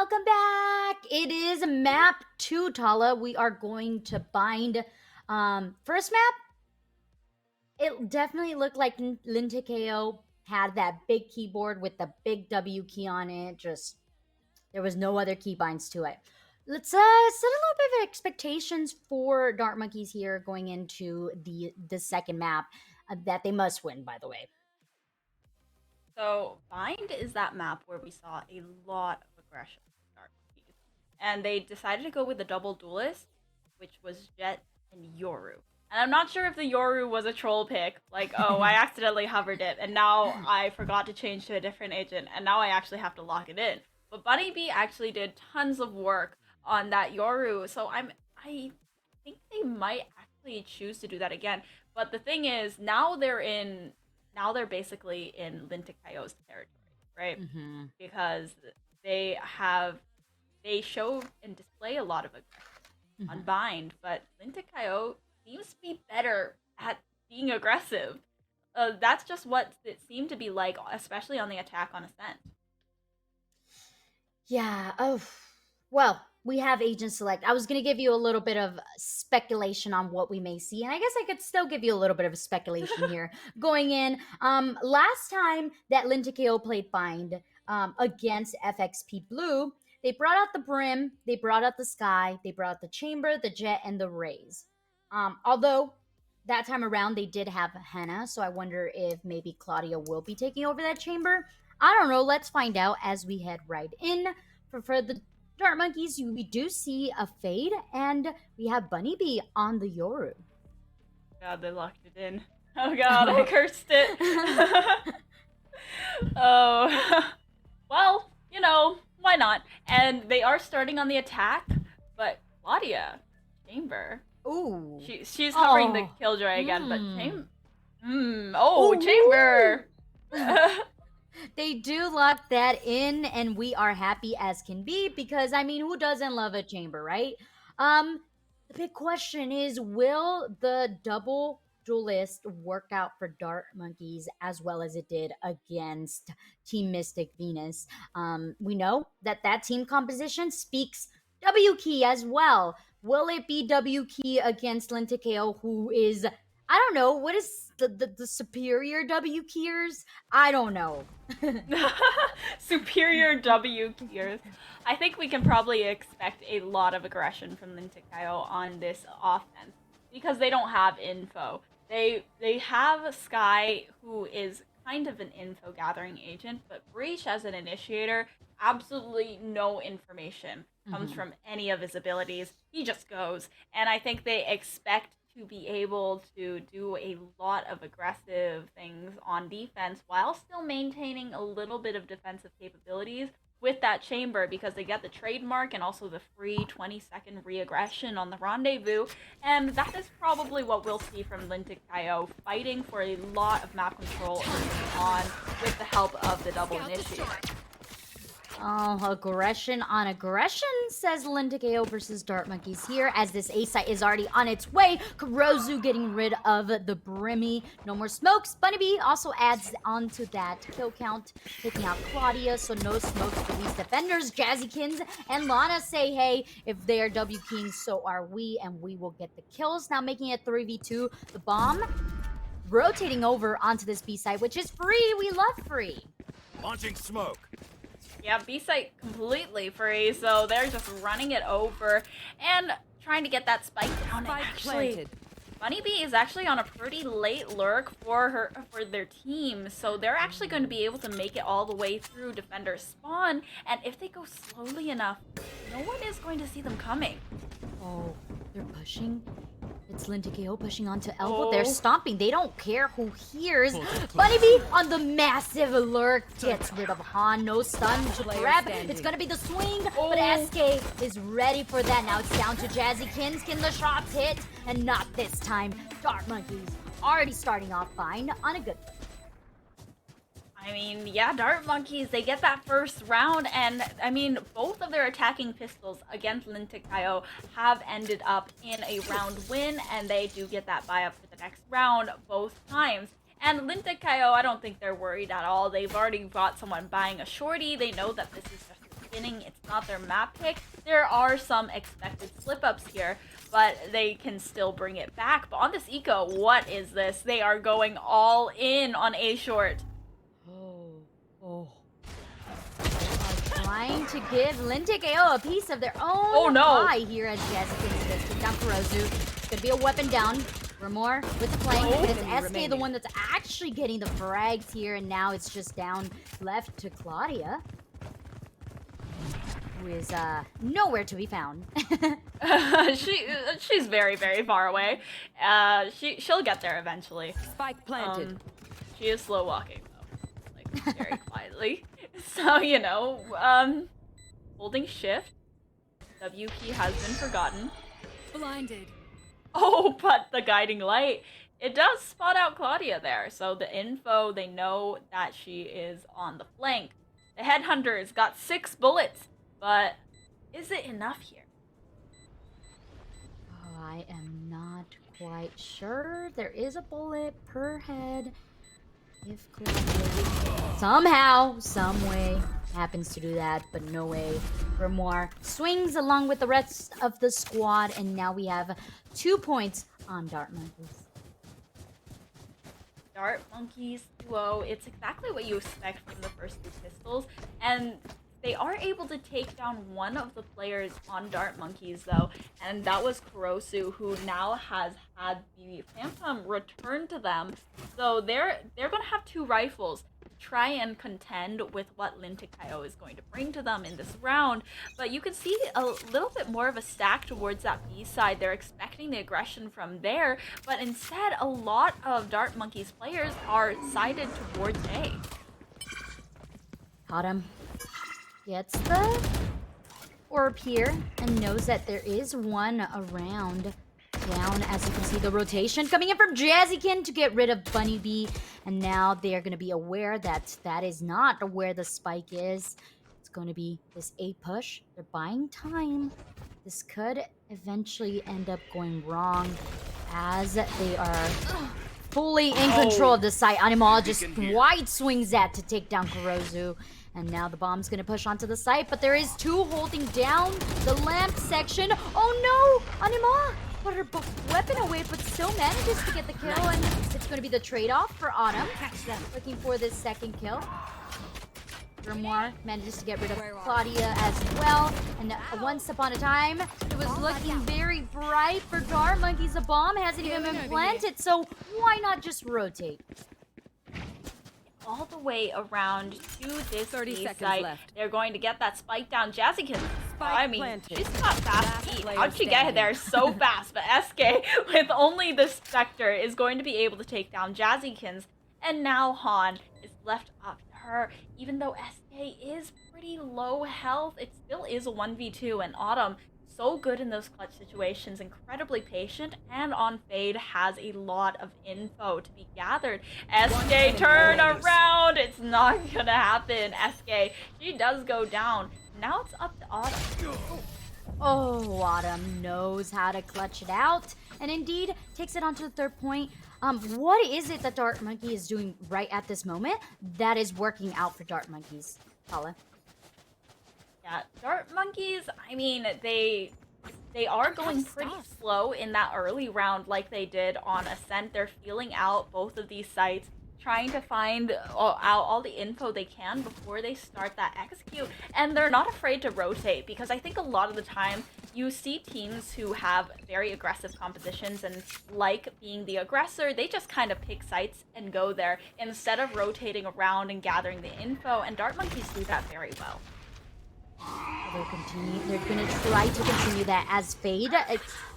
welcome back. It is map 2, Tala. We are going to bind first map. It definitely looked like Lintakeo had that big keyboard with the big W key on it. Just there was no other key binds to it. Let's set a little bit of expectations for Dart Monkeys here going into the second map that they must win, by the way. So Bind is that map where we saw a lot of aggression from Dark Monkeys. And they decided to go with the double duelist, which was Jet and Yoru. And I'm not sure if the Yoru was a troll pick, like, oh, I accidentally hovered it, and now I forgot to change to a different agent, and now I actually have to lock it in. But Bunny B actually did tons of work on that Yoru, so I think they might actually choose to do that again. But the thing is, now they're basically in Lintakayo's territory, right? Mm-hmm. Because they show and display a lot of aggression on Bind, but Lintakayo seems to be better at being aggressive. That's just what it seemed to be like, especially on the attack on Ascent. Yeah. Oh, well, we have agent select. I was going to give you a little bit of speculation on what we may see, and I guess I could still give you a little bit of speculation here going in. Last time that Lintakeo played Bind against FXP Blue, they brought out the Brim, they brought out the Sky, they brought out the Chamber, the Jet, and the Rays. Although that time around they did have Hannah, so I wonder if maybe Claudia will be taking over that Chamber. I don't know. Let's find out as we head right in. For the Dart Monkeys, we do see a fade, and we have Bunny Bee on the Yoru. God, they locked it in. Oh god, I cursed it. Oh. Well, why not? And they are starting on the attack, but Claudia, Chamber. Ooh. She's hovering the Killjoy again, but Chamber! They do lock that in, and we are happy as can be because, I mean, who doesn't love a Chamber, right? The big question is, will the double duelist work out for Dart Monkeys as well as it did against Team Mystic Venus? We know that team composition speaks W key as well. Will it be W key against Lintakeo, who is, I don't know, what is the superior W keyers? I don't know. Superior W keyers. I think we can probably expect a lot of aggression from Lintakeo on this offense because they don't have info. They have Sky, who is kind of an info gathering agent, but Breach as an initiator, absolutely no information comes from any of his abilities. He just goes, and I think they expect to be able to do a lot of aggressive things on defense while still maintaining a little bit of defensive capabilities with that Chamber, because they get the trademark and also the free 20-second re-aggression on the Rendezvous, and that is probably what we'll see from Lintakeo, fighting for a lot of map control early on with the help of the double initiator. Oh, aggression on aggression, says Lintakeo versus Dart Monkeys here, as this A site is already on its way. Kurozu getting rid of the Brimmy. No more smokes. Bunny Bee also adds on to that kill count, taking out Claudia, so no smokes for these defenders. Jazzykins and Lana say, hey, if they are W Kings, so are we, and we will get the kills. Now making it 3v2. The bomb rotating over onto this B site, which is free. We love free. Launching smoke. Yeah, B-site completely free, so they're just running it over and trying to get that spike down. And actually, Bunny Bee is actually on a pretty late lurk for their team, so they're actually going to be able to make it all the way through defender spawn, and if they go slowly enough, no one is going to see them coming. Oh, they're pushing. It's Lintakeo pushing onto Elbow. They're stomping. They don't care who hears. Bunny Bee on the massive lurk gets rid of Han. No stun to grab. It's gonna be the swing, but SK is ready for that. Now it's down to Jazzykins. Can the shots hit? And not this time. Dart Monkeys already starting off fine on a good foot. I mean, yeah, Dart Monkeys, they get that first round, and I mean, both of their attacking pistols against Lintakeo have ended up in a round win, and they do get that buy up for the next round both times. And Lintakeo, I don't think they're worried at all. They've already got someone buying a shorty. They know that this is just a beginning, it's not their map pick. There are some expected slip-ups here, but they can still bring it back. But on this eco, what is this? They are going all in on A short. Oh. They are trying to give Lintic AO a piece of their own Oh, no. pie here as Jazzy gets kicked down Kurozu. It's gonna be a weapon down. Remore with the flank. Oh. It's SK the one that's actually getting the frags here, and now it's just down left to Claudia, who is nowhere to be found. She's very, very far away. She'll get there eventually. Spike planted. She is slow walking though, like very quietly. So holding shift. W key has been forgotten. Blinded. Oh, but the guiding light, it does spot out Claudia there. So the info, they know that she is on the flank. The headhunter's got 6 bullets, but is it enough here? Oh, I am not quite sure. There is a bullet per head. If Claudia somehow, some way, happens to do that, but no way. Remore swings along with the rest of the squad, and now we have 2 points on Dart Monkeys. Dart Monkeys duo, it's exactly what you expect from the first 2 pistols, and they are able to take down one of the players on Dart Monkeys though, and that was Kurosu, who now has had the Phantom returned to them. So they're gonna have 2 rifles to try and contend with what Lintic is going to bring to them in this round. But you can see a little bit more of a stack towards that B side. They're expecting the aggression from there, but instead a lot of Dart Monkeys players are sided towards A. Caught him. Gets the orb here and knows that there is one around. Down, as you can see, the rotation coming in from Jazzykin to get rid of Bunny B. And now they are going to be aware that that is not where the spike is. It's going to be this A push. They're buying time. This could eventually end up going wrong as they are fully in control of the site. Animal just wide swings that to take down Kurozu. And now the bomb's gonna push onto the site, but there is 2 holding down the lamp section. Oh no! Anima put her weapon away, but still manages to get the kill, and it's gonna be the trade-off for Autumn. Looking for this second kill. Grimoire manages to get rid of Claudia as well. And once upon a time, it was looking very bright for Dart Monkeys. The bomb hasn't even been planted, so why not just rotate? All the way around to this 30 B seconds site. left. They're going to get that spike down. Jazzykin, I mean, planted. she's got fast Last feet. player How'd she get standing. there so fast? But SK, with only the Spectre, is going to be able to take down Jazzykins. And now Han is left up to her. Even though SK is pretty low health, it still is a 1v2. And Autumn, so good in those clutch situations, incredibly patient, and on Fade has a lot of info to be gathered. SK, turn around! It's not gonna happen. SK, she does go down. Now it's up to Autumn. Oh, Autumn knows how to clutch it out, and indeed takes it onto the 3rd point. What is it that Dart Monkey is doing right at this moment that is working out for Dart Monkeys, Paula? Yeah, Dart Monkeys, I mean, they are going pretty slow in that early round like they did on Ascent. They're feeling out both of these sites, trying to find out all the info they can before they start that execute. And they're not afraid to rotate, because I think a lot of the time you see teams who have very aggressive compositions and like being the aggressor, they just kind of pick sites and go there instead of rotating around and gathering the info, and Dart Monkeys do that very well. They're gonna try to continue that as Fade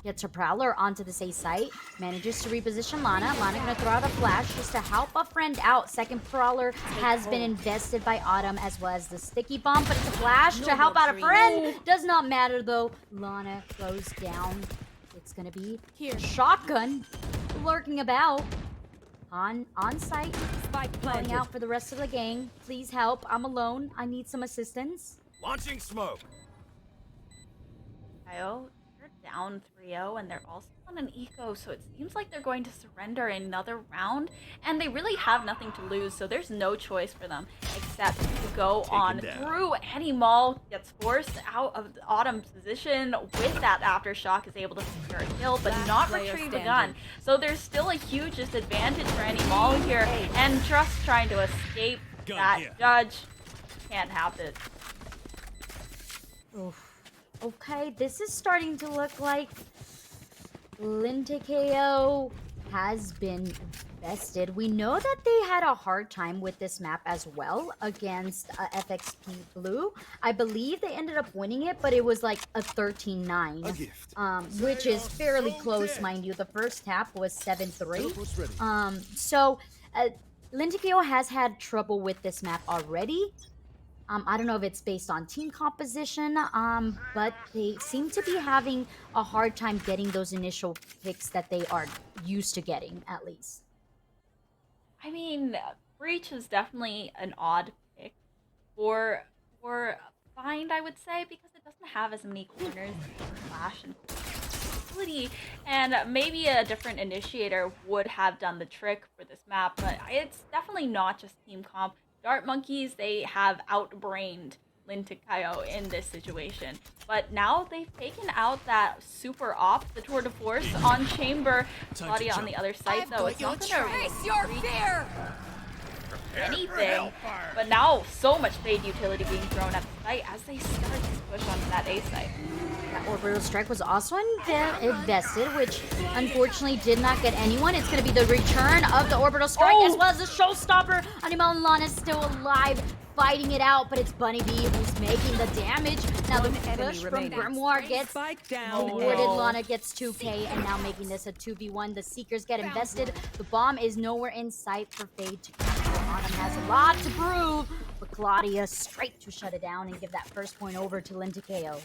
gets her Prowler onto the A site, manages to reposition Lana. Lana gonna throw out a flash just to help a friend out. Second Prowler has been invested by Autumn, as well as the sticky bomb, but it's a flash to help out a friend. Does not matter though. Lana goes down. It's gonna be here. Shotgun lurking about. On site. Spike Calling planted. out for the rest of the gang. Please help. I'm alone. I need some assistance. Launching smoke. Kyle, you're down 3-0, and they're also on an eco, so it seems like they're going to surrender another round, and they really have nothing to lose, so there's no choice for them except to go on through. Animal gets forced out of the Autumn's position with that aftershock, is able to secure a kill, but not retrieve the gun. So there's still a huge disadvantage for Animal here, and just trying to escape that judge. Can't happen. Oof. Okay, this is starting to look like Lintikeo has been bested. We know that they had a hard time with this map as well against FXP Blue. I believe they ended up winning it, but it was like a 13-9, which is fairly close, mind you. The first half was 7-3. Lintikeo has had trouble with this map already. I don't know if it's based on team composition, but they seem to be having a hard time getting those initial picks that they are used to getting, at least. I mean, Breach is definitely an odd pick for Find, I would say, because it doesn't have as many corners, flash and ability, and maybe a different initiator would have done the trick for this map, but it's definitely not just team comp. Dart Monkeys, they have outbrained Lintikeo in this situation. But now they've taken out that super off the tour de force on Chamber. Claudia on the other side, though. It's not going to face your fear. anything. But now so much fade utility being thrown at the site as they start to push onto that A site. That orbital strike was also invested, which unfortunately did not get anyone. It's going to be the return of the orbital strike as well as the showstopper. Animal and Lana still alive, fighting it out, but it's Bunny B who's making the damage. Now the push from Grimoire gets awarded. Lana gets 2k, and now making this a 2v1. The Seekers get invested. The bomb is nowhere in sight for Fade to capture. Autumn has a lot to prove, but Claudia straight to shut it down and give that first point over to Lintikeo.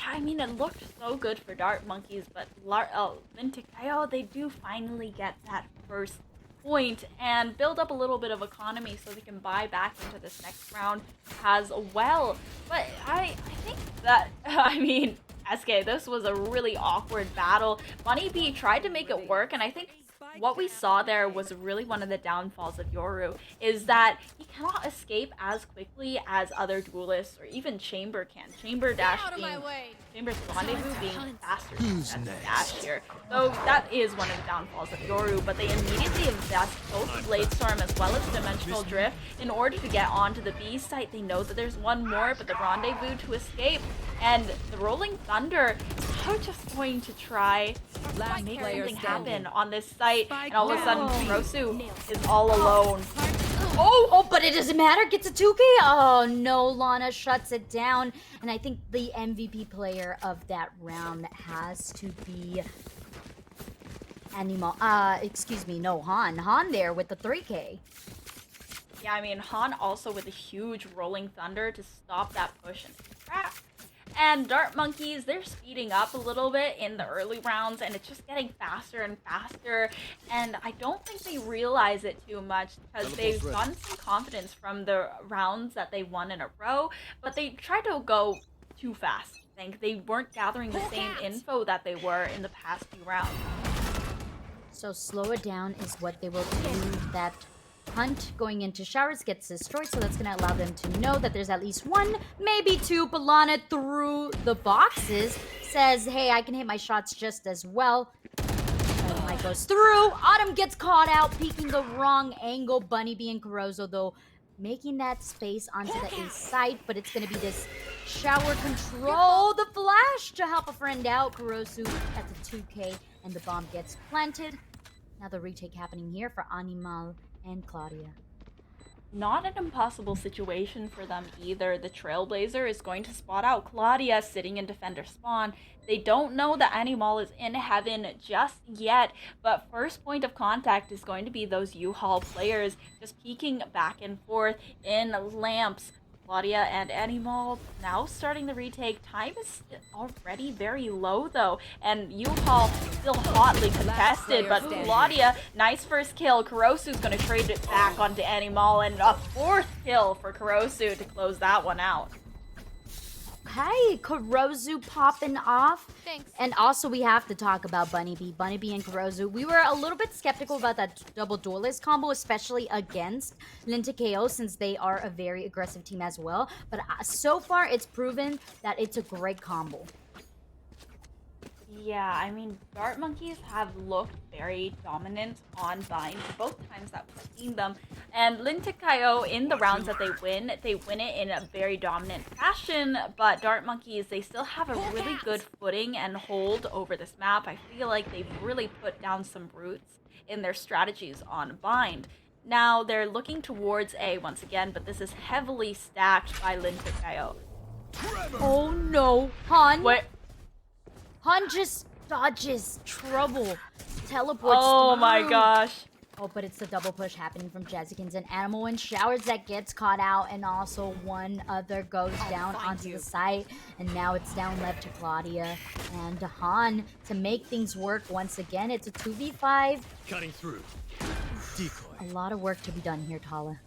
I mean, it looked so good for Dart Monkeys, but Lintikeo, they do finally get that first point and build up a little bit of economy so they can buy back into this next round as well. But I think that, I mean, SK, this was a really awkward battle. Bunny B tried to make it work, and I think what we saw there was really one of the downfalls of Yoru, is that he cannot escape as quickly as other duelists or even Chamber can. Chamber dash being Chamber's rendezvous being faster than dash here. So that is one of the downfalls of Yoru, but they immediately invest both Blade Storm as well as Dimensional Drift in order to get onto the B site. They know that there's one more, but the rendezvous to escape, and the Rolling Thunder are just going to try to make something happen on this site, and all of a sudden Kurosu is all alone. Oh, but it doesn't matter. Gets a 2k. Oh no, Lana shuts it down, and I think the MVP player of that round has to be Han. Han there with the 3k. Yeah, I mean, Han also with a huge Rolling Thunder to stop that push and trap. And Dart Monkeys, they're speeding up a little bit in the early rounds, and it's just getting faster and faster. And I don't think they realize it too much because they've gotten some confidence from the rounds that they won in a row, but they tried to go too fast. I think they weren't gathering the same info that they were in the past few rounds. So slow it down is what they will do. That Hunt going into showers gets destroyed, so that's going to allow them to know that there's at least one, maybe two. Balana through the boxes says, hey, I can hit my shots just as well. Dynamite goes through. Autumn gets caught out, peeking the wrong angle. Bunny B and Carozo, though, making that space onto the A side, but it's going to be this shower control. The flash to help a friend out. Carozo at the 2k, and the bomb gets planted. Now the retake happening here for Animal and Claudia. Not an impossible situation for them either. The Trailblazer is going to spot out Claudia sitting in defender spawn. They don't know that Animal is in heaven just yet, but first point of contact is going to be those U-Haul players just peeking back and forth in lamps. Claudia and Animal now starting the retake. Time is already very low though, and U-Haul still hotly contested, but Claudia, nice first kill. Kurosu's gonna trade it back onto Animal, and a fourth kill for Kurosu to close that one out. Okay, Kurozu popping off. Thanks. And also we have to talk about Bunny Bee. Bunny Bee and Kurozu. We were a little bit skeptical about that double duelist combo, especially against Linta KO, since they are a very aggressive team as well. But so far, it's proven that it's a great combo. Yeah, I mean, Dart Monkeys have looked very dominant on Bind both times that we've seen them. And Lintic.io, in the rounds that they win it in a very dominant fashion. But Dart Monkeys, they still have a really good footing and hold over this map. I feel like they've really put down some roots in their strategies on Bind. Now, they're looking towards A once again, but this is heavily stacked by Lintic.io. Oh no, Han. What? Han just dodges trouble. Teleports Oh my through. gosh. Oh, but it's the double push happening from Jazzykins and Animal in showers that gets caught out, and also one other goes down onto the site, and now it's down left to Claudia and Han to make things work once again. It's a 2v5. Cutting through. Decoy. A lot of work to be done here, Tala.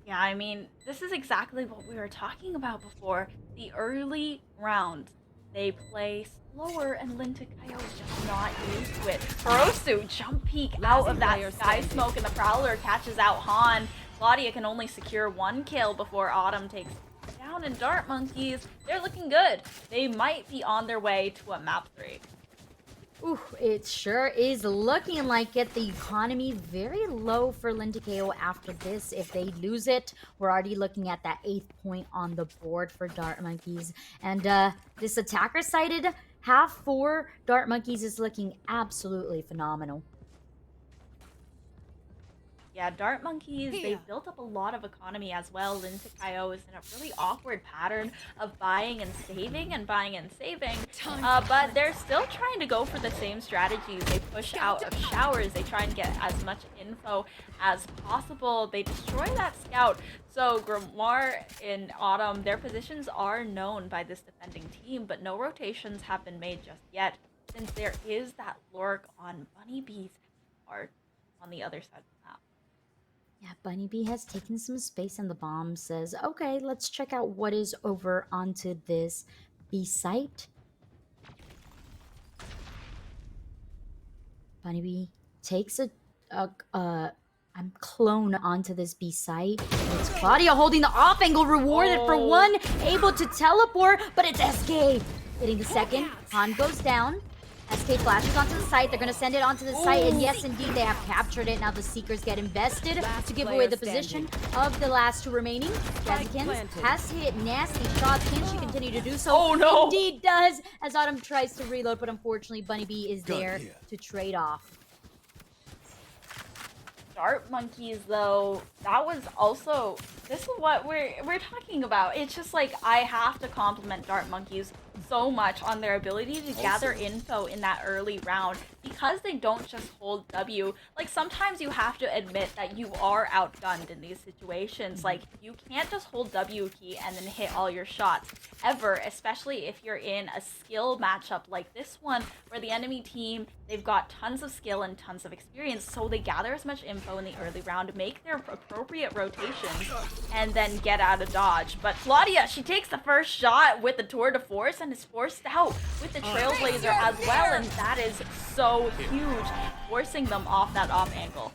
Yeah, I mean, this is exactly what we were talking about before. The early round, they play slower, and Lintic.io is just not used to it. Kurosu jump peek out of that sky smoke, and the Prowler catches out Han. Claudia can only secure one kill before Autumn takes down, and Dart Monkeys, they're looking good. They might be on their way to a map 3. Ooh, it sure is looking like it. The economy very low for Lintic.io after this. If they lose it, we're already looking at that 8th point on the board for Dart Monkeys. And this attacker-sided half for Dart Monkeys is looking absolutely phenomenal. Yeah, Dart Monkeys, they've built up a lot of economy as well. Lintic.io is in a really awkward pattern of buying and saving and buying and saving. But they're still trying to go for the same strategies. They push out of showers. They try and get as much info as possible. They destroy that scout. So Grimoire in Autumn, their positions are known by this defending team, but no rotations have been made just yet, since there is that lurk on Bunny Bee's part on the other side of the map. Yeah, Bunny Bee has taken some space, and the bomb says, okay, let's check out what is over onto this B site. Bunny Bee takes I'm clone onto this B site. It's Claudia holding the off angle, rewarded for one, able to teleport, but it's SK hitting the second. Han goes down. SK flashes onto the site. They're going to send it onto the site, and yes, indeed, they have captured it. Now the Seekers get invested to give away the position of the last two remaining. Jazzykins has to hit nasty shots. Can she continue to do so? Oh, no. Indeed does, as Autumn tries to reload, but unfortunately, Bunny Bee is there to trade off. Dart Monkeys, though, that was also, this is what we're talking about. It's just like, I have to compliment Dart Monkeys so much on their ability to gather info in that early round, because they don't just hold W. Like, sometimes you have to admit that you are outgunned in these situations. Like, you can't just hold W key and then hit all your shots ever, especially if you're in a skill matchup like this one, where the enemy team, they've got tons of skill and tons of experience, so they gather as much info in the early round, make their appropriate rotations, and then get out of dodge. But Claudia, she takes the first shot with the tour de force and is forced out with the trailblazer as well, and that is so huge, forcing them off that off angle.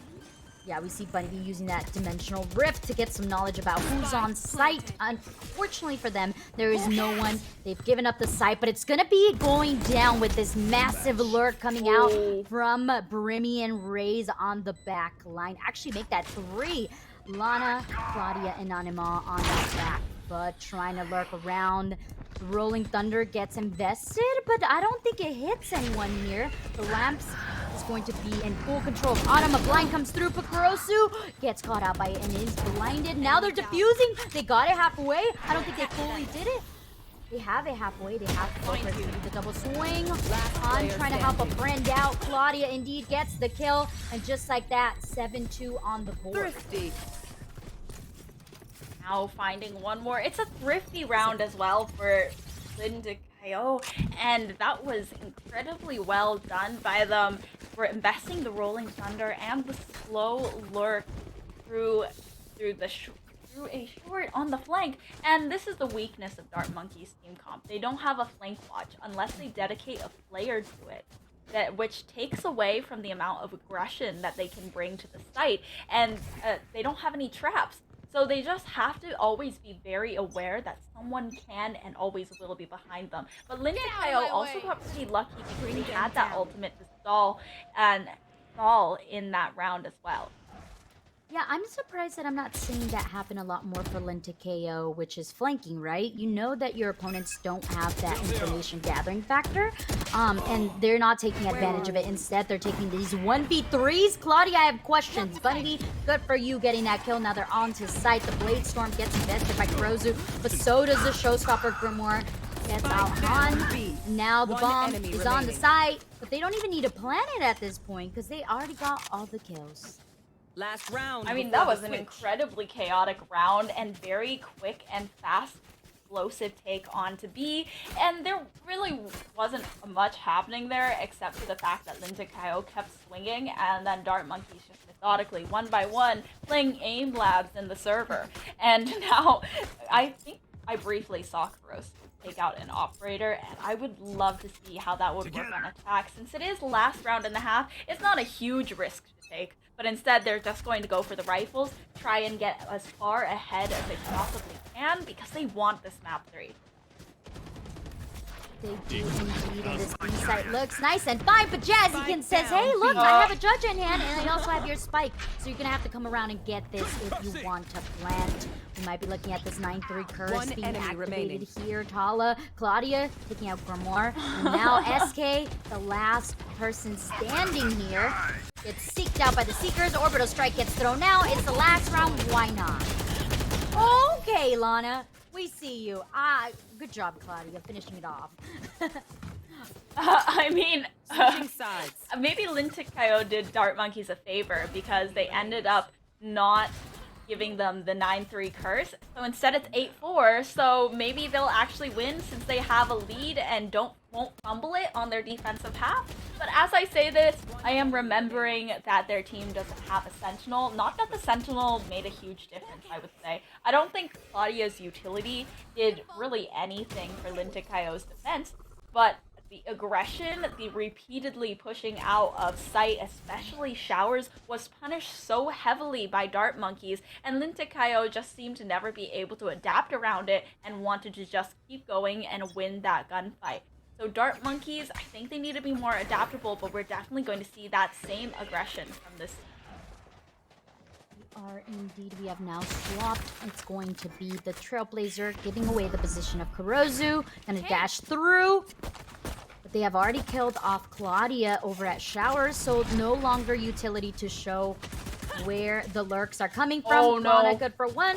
Yeah, we see Bunny Bee using that dimensional rift to get some knowledge about who's on site. Unfortunately for them, there is no one. They've given up the site, but it's going to be going down with this massive lurk coming out from Brimmy and Raze on the back line. Actually make that 3. Lana, Claudia, and Anima on the back, but trying to lurk around. The Rolling Thunder gets invested, but I don't think it hits anyone here. The lamps is going to be in full control of Autumn. A blind comes through, but Kurosu gets caught out by it and is blinded. Now they're defusing. They got it halfway. I don't think they fully did it. They have it halfway. They have to go for the double swing. Han trying to help a friend out. Claudia indeed gets the kill. And just like that, 7-2 on the board. Thrifty. Now finding one more. It's a thrifty round as well for Lintic.io, and that was incredibly well done by them for investing the Rolling Thunder and the slow lurk through through a short on the flank. And this is the weakness of Dart Monkey's team comp. They don't have a flank watch unless they dedicate a player to it. Which takes away from the amount of aggression that they can bring to the site, and they don't have any traps. So they just have to always be very aware that someone can and always will be behind them. But Lin Takayo also got pretty lucky because he had that ultimate to stall and fall in that round as well. Yeah, I'm surprised that I'm not seeing that happen a lot more for Linta KO, which is flanking, right? You know that your opponents don't have that information gathering factor, and they're not taking advantage of it. Instead, they're taking these 1v3s. Claudia, I have questions. Bunny, good for you getting that kill. Now they're on to site. The Blade Storm gets invested by Kurozu, but so does the Showstopper Grimoire. Gets out Han. Now the bomb is on the site, but they don't even need to plan it at this point because they already got all the kills. Last round. I mean, that was an incredibly chaotic round and very quick and fast, explosive take on to B. And there really wasn't much happening there except for the fact that Lin Takayo kept swinging and then Dart Monkeys just methodically, one by one, playing aim labs in the server. And now, I think I briefly saw Kuros take out an operator, and I would love to see how that would work on attack. Since it is last round and a half, it's not a huge risk to take, but instead they're just going to go for the rifles, try and get as far ahead as they possibly can because they want this map 3. They do indeed, and this B site looks nice and fine, but Jazzykins says, hey, look, I have a judge in hand, and I also have your spike, so you're gonna have to come around and get this if you want to plant. We might be looking at this 9-3 curse being activated here. Tala, Claudia taking out Grimoire, and now SK, the last person standing here, gets seeked out by the Seekers. Orbital Strike gets thrown out. It's the last round, why not? Okay, Lana. We see you. Good job, Claudia, finishing it off. I mean, sides. maybe Lin Takayo did Dart Monkeys a favor because they ended up not giving them the 9-3 curse. So instead it's 8-4, so maybe they'll actually win since they have a lead and won't fumble it on their defensive half. But as I say this, I am remembering that their team doesn't have a Sentinel. Not that the Sentinel made a huge difference, I would say. I don't think Claudia's utility did really anything for Lin Takayo's defense, but the aggression, the repeatedly pushing out of sight, especially showers, was punished so heavily by Dart Monkeys, and Lin Takayo just seemed to never be able to adapt around it and wanted to just keep going and win that gunfight. So Dart Monkeys, I think they need to be more adaptable, but we're definitely going to see that same aggression from this team. Are indeed. We have now swapped. It's going to be the Trailblazer giving away the position of Kurozu. Gonna dash through. But they have already killed off Claudia over at Showers, so no longer utility to show where the lurks are coming from. Oh, no. Lana good for 1.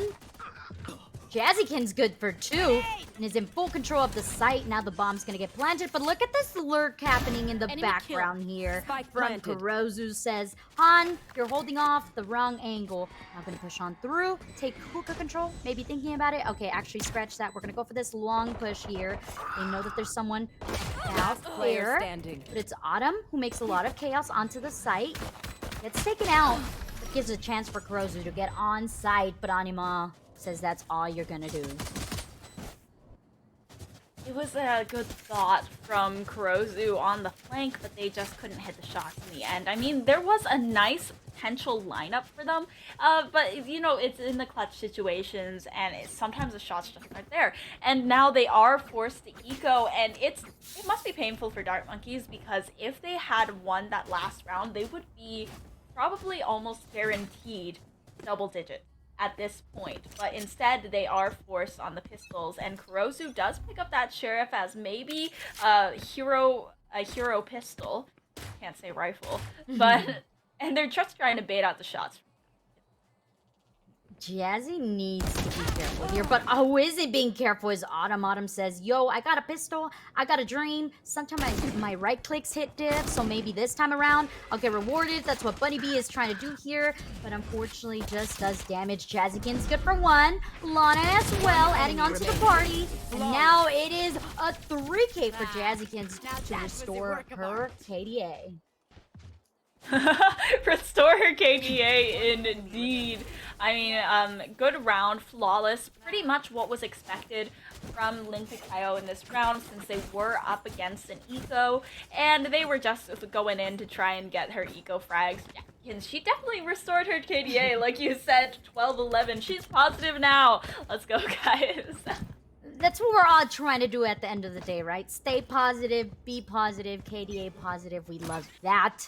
Jazzykin's good for 2 and is in full control of the site. Now the bomb's gonna get planted, but look at this lurk happening in the background here. From Kurozu says, Han, you're holding off the wrong angle. Now gonna push on through, take hookah control, maybe thinking about it. Okay, actually scratch that. We're gonna go for this long push here. They know that there's someone out there, but it's Autumn who makes a lot of chaos onto the site. Gets taken out. It gives a chance for Kurozu to get on site, but Anima says that's all you're gonna do. It was a good thought from Kurozu on the flank, but they just couldn't hit the shots in the end. I mean, there was a nice potential lineup for them, but you know, it's in the clutch situations, and sometimes the shots just aren't there. And now they are forced to eco, and it must be painful for Dart Monkeys because if they had won that last round, they would be probably almost guaranteed double digit at this point, but instead they are forced on the pistols, and Kurozu does pick up that Sheriff as maybe a hero pistol. Can't say rifle, but and they're just trying to bait out the shots. Jazzy needs to be careful here, but who isn't being careful is Autumn. Autumn says, yo, I got a pistol, I got a dream. Sometimes my right clicks hit diff, so maybe this time around I'll get rewarded. That's what Bunny Bee is trying to do here, but unfortunately just does damage. Jazzykin's good for 1. Lana as well, adding on to the party. And now it is a 3K for Jazzykins to restore her KDA. Restore her KDA indeed. I mean, good round, flawless. Pretty much what was expected from Linticayo in this round since they were up against an eco and they were just going in to try and get her eco frags. Yeah, and she definitely restored her KDA, like you said, 12-11. She's positive now. Let's go, guys. That's what we're all trying to do at the end of the day, right? Stay positive, be positive, KDA positive. We love that.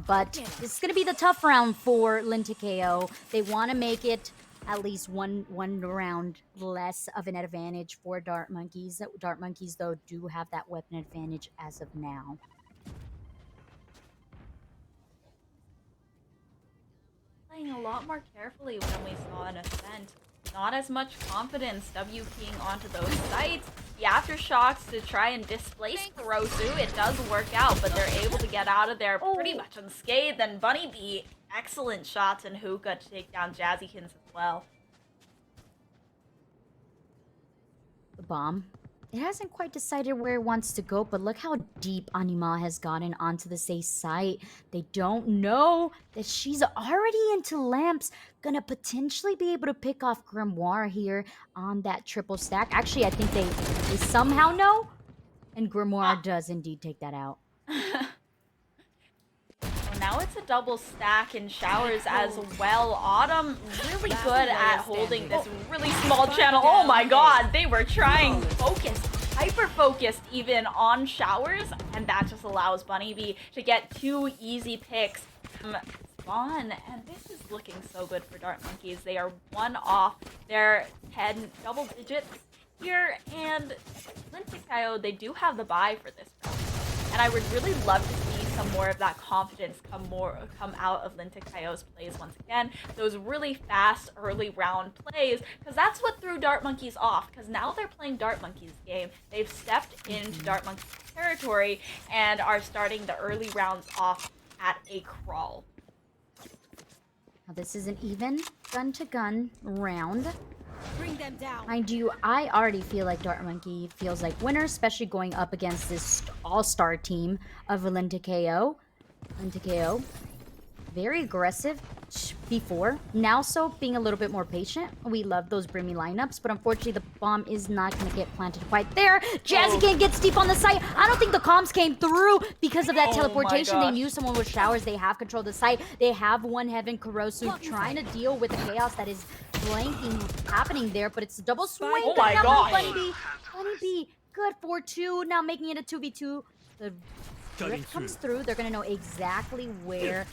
But this is going to be the tough round for Linticayo. They want to make it at least one round less of an advantage for Dart Monkeys. Dart Monkeys, though, do have that weapon advantage as of now. Playing a lot more carefully than we saw in Ascent. Not as much confidence WPing onto those sites. The aftershocks to try and displace Kurosu, it does work out, but they're able to get out of there pretty much unscathed. And Bunny B, excellent shots in hookah to take down Jazzykins as well. The bomb. It hasn't quite decided where it wants to go, but look how deep Anima has gotten onto the safe site. They don't know that she's already into lamps. Gonna potentially be able to pick off Grimoire here on that triple stack. Actually, I think they somehow know, and Grimoire does indeed take that out. Now it's a double stack in showers as well. Autumn really good at holding this really small channel. Oh my god, they were trying focused, hyper focused even on showers, and that just allows Bunny Bee to get 2 easy picks from Spawn. And this is looking so good for Dart Monkeys. They are 1 off their 10 double digits here, and Linticayo, they do have the buy for this round. And I would really love to see some more of that confidence come out of Linticayo's plays once again. Those really fast early round plays, because that's what threw Dart Monkeys off. Because now they're playing Dart Monkeys game. They've stepped into Dart Monkeys territory and are starting the early rounds off at a crawl. Now this is an even gun-to-gun round. Bring them down. Mind you, I already feel like Dart Monkey feels like winner, especially going up against this all-star team of Linticayo. Linticayo, very aggressive before. Now so being a little bit more patient. We love those Brimmy lineups, but unfortunately the bomb is not going to get planted quite there. Jazzy gets deep on the site. I don't think the comms came through because of that teleportation. They knew someone with showers. They have control of the site. They have one Heaven Kurosu trying to deal with the chaos that is flanking happening there, but it's a double swing. Oh my gosh. Bunny B, good for 2. Now making it a 2v2. The rift comes through. They're going to know exactly where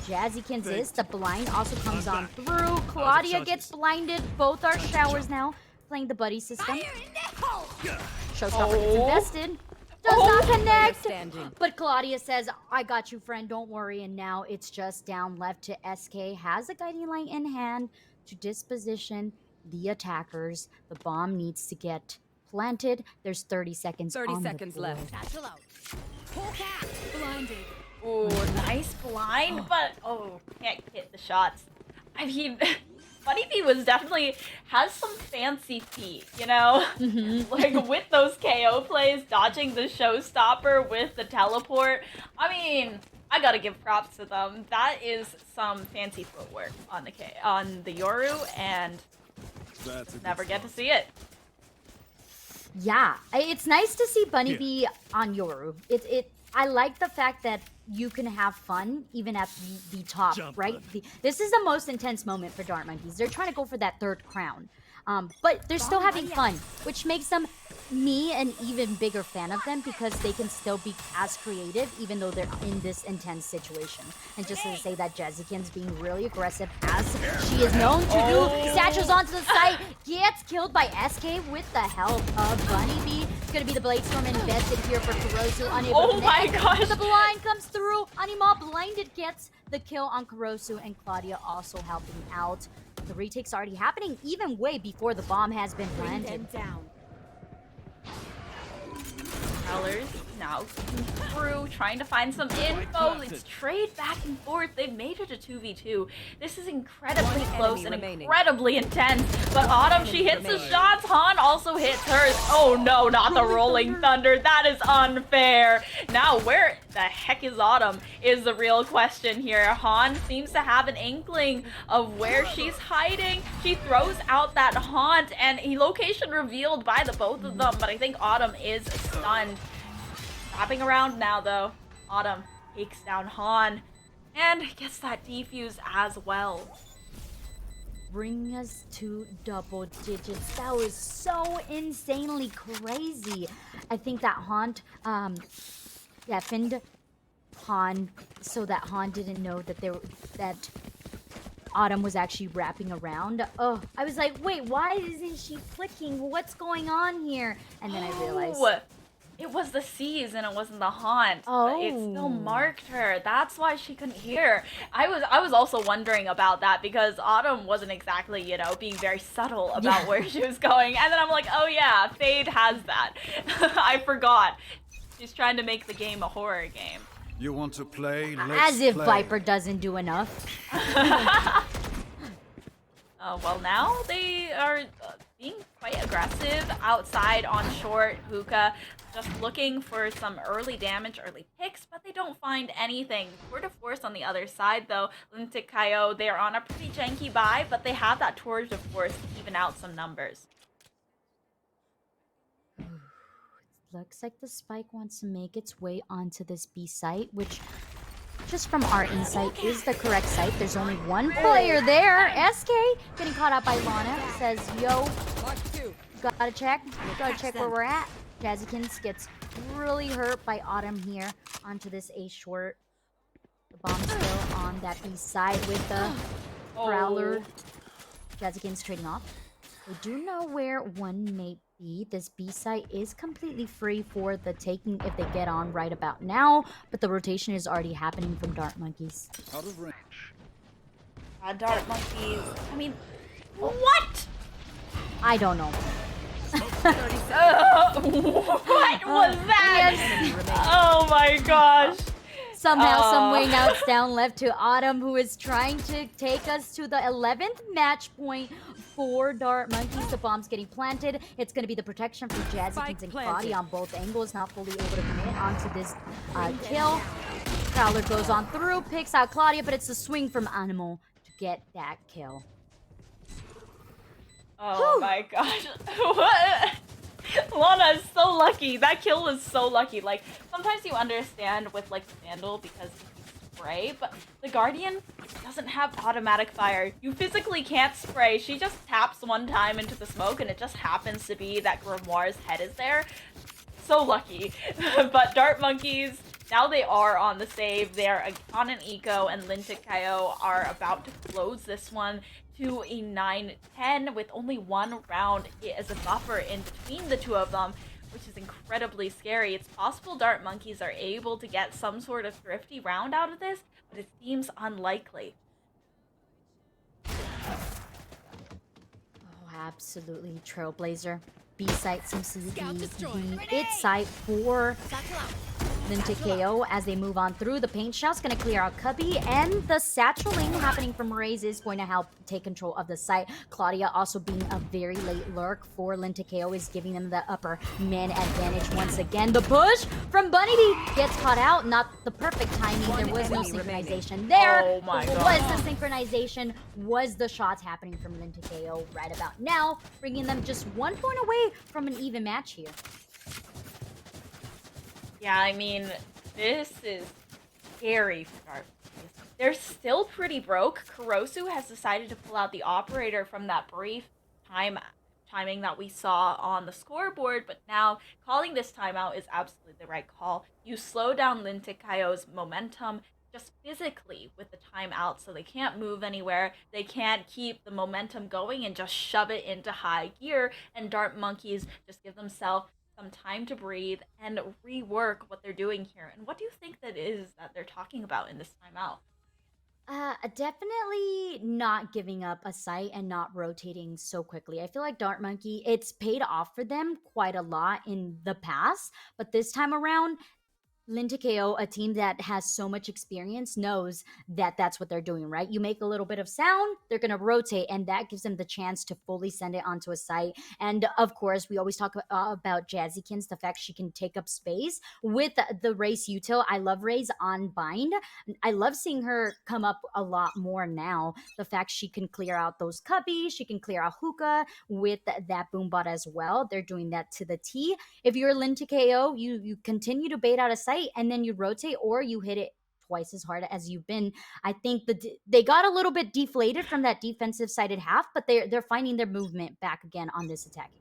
Jazzykins is. The blind also comes on through. Claudia gets blinded. Both are showers now. Playing the buddy system. Showstopper gets invested. Does not connect. But Claudia says, I got you, friend. Don't worry. And now it's just down left to SK. Has a guiding light in hand to disposition the attackers. The bomb needs to get planted. There's 30 seconds 30 on seconds the board. left. Satchel out. Blinded. Ooh, nice blind, but can't hit the shots. I mean, Bunny Bee was definitely has some fancy feet, you know? Like with those KO plays, dodging the showstopper with the teleport. I mean, I gotta give props to them. That is some fancy footwork on the Yoru, and never get to see it. Yeah, it's nice to see Bunny Bee on Yoru. I like the fact that you can have fun even at the top, right? This is the most intense moment for Dart Monkeys. They're trying to go for that 3rd crown. But they're still having fun, which makes me an even bigger fan of them because they can still be as creative even though they're in this intense situation. And just to say that Jazzykins being really aggressive as she is known to do. Satchel's onto the site, gets killed by SK with the help of Bunny Bee. It's gonna be the Blade Storm invested here for Kurosu, unable to connect. My gosh! The blind comes through. Anima blinded gets the kill on Kurosu, and Claudia also helping out. The retake's already happening even way before the bomb has been planted. Bring them down. Prowlers now looking through, trying to find some info. It's trade back and forth. They've made it a 2v2. This is incredibly close and incredibly intense. But Autumn, she hits the shots. Han also hits hers. Oh no, not the Rolling Thunder. That is unfair. Now, where the heck is Autumn is the real question here. Han seems to have an inkling of where she's hiding. She throws out that haunt, and a location revealed by the both of them, but I think Autumn is stunned. Wrapping around now, though. Autumn takes down Han and gets that defuse as well. Bring us to double digits. That was so insanely crazy. I think that Haunt deafened Han so that Han didn't know that Autumn was actually wrapping around. Oh, I was like, wait, why isn't she flicking? What's going on here? And then I realized it was the C's and it wasn't the haunt. Oh. It still marked her. That's why she couldn't hear. I was also wondering about that because Autumn wasn't exactly, you know, being very subtle about where she was going. And then I'm like, oh yeah, Fade has that. I forgot. She's trying to make the game a horror game. You want to play? Let's as if play. Viper doesn't do enough. Well, now they are being quite aggressive outside on short. Hookah just looking for some early damage, early picks, but they don't find anything. Tour de Force on the other side, though. Lintic Kaio, they're on a pretty janky buy, but they have that Tour de Force to even out some numbers. Looks like the spike wants to make its way onto this B site, which, just from our insight, is the correct site. There's only one player there. SK getting caught up by Lana. Says, yo, gotta check where we're at. Jazzykins gets really hurt by Autumn here onto this A short. The bomb's still on that B side with the Prowler. Jazzykins trading off. We do know where one may be. This B site is completely free for the taking if they get on right about now, but the rotation is already happening from Dart Monkeys. Out of range. Dart Monkeys. I mean, what? I don't know. What was that? Oh my gosh. Somehow, some way, now it's down left to Autumn, who is trying to take us to the 11th match point for Dart Monkeys. The bomb's getting planted. It's going to be the protection for Jazzykins and Claudia on both angles. Not fully able to commit onto this kill. Prowler goes on through, picks out Claudia, but it's a swing from Animal to get that kill. Oh my gosh. What? Lana is so lucky. That kill was so lucky. Like, sometimes you understand with, like, Sandal because he can spray, but the Guardian doesn't have automatic fire. You physically can't spray. She just taps one time into the smoke, and it just happens to be that Grimoire's head is there. So lucky. But Dart Monkeys, now they are on the save. They're on an eco, and Lintic Kaio are about to close this one to a 9-10 with only one round as a buffer in between the two of them, which is incredibly scary. It's possible Dart Monkeys are able to get some sort of thrifty round out of this, but it seems unlikely. Oh, absolutely. Trailblazer. B site seems to be the it site for Lintic Kaio as they move on through. The paint shot's going to clear out Cubby, and the satcheling happening from Raze is going to help take control of the site. Claudia also being a very late lurk for Lintic Kaio is giving them the upper man advantage once again. The push from Bunny B gets caught out. Not the perfect timing. There was no synchronization there. Oh my god. Was the synchronization, was the shots happening from Lintic Kaio right about now, bringing them just 1 point away from an even match here. Yeah, I mean, this is scary for Dart Monkeys. They're still pretty broke. Kurosu has decided to pull out the operator from that brief timing that we saw on the scoreboard, but now calling this timeout is absolutely the right call. You slow down Lintic Kaio's momentum just physically with the timeout, so they can't move anywhere. They can't keep the momentum going and just shove it into high gear, and Dart Monkeys just give themselves some time to breathe and rework what they're doing here. And what do you think that is that they're talking about in this timeout? Definitely not giving up a site and not rotating so quickly. I feel like Dart Monkey, it's paid off for them quite a lot in the past, but this time around, Lintakeo, a team that has so much experience, knows that that's what they're doing, right? You make a little bit of sound, they're going to rotate, and that gives them the chance to fully send it onto a site. And of course, we always talk about Jazzykins, the fact she can take up space with the Race util. I love Ray's on bind. I love seeing her come up a lot more now. The fact she can clear out those cubbies, she can clear out hookah with that boombot as well. They're doing that to the T. If you're Lin to KO, you continue to bait out a site and then you rotate or you hit it twice as hard as you've been. I think they got a little bit deflated from that defensive sided half, but they're finding their movement back again on this attacking.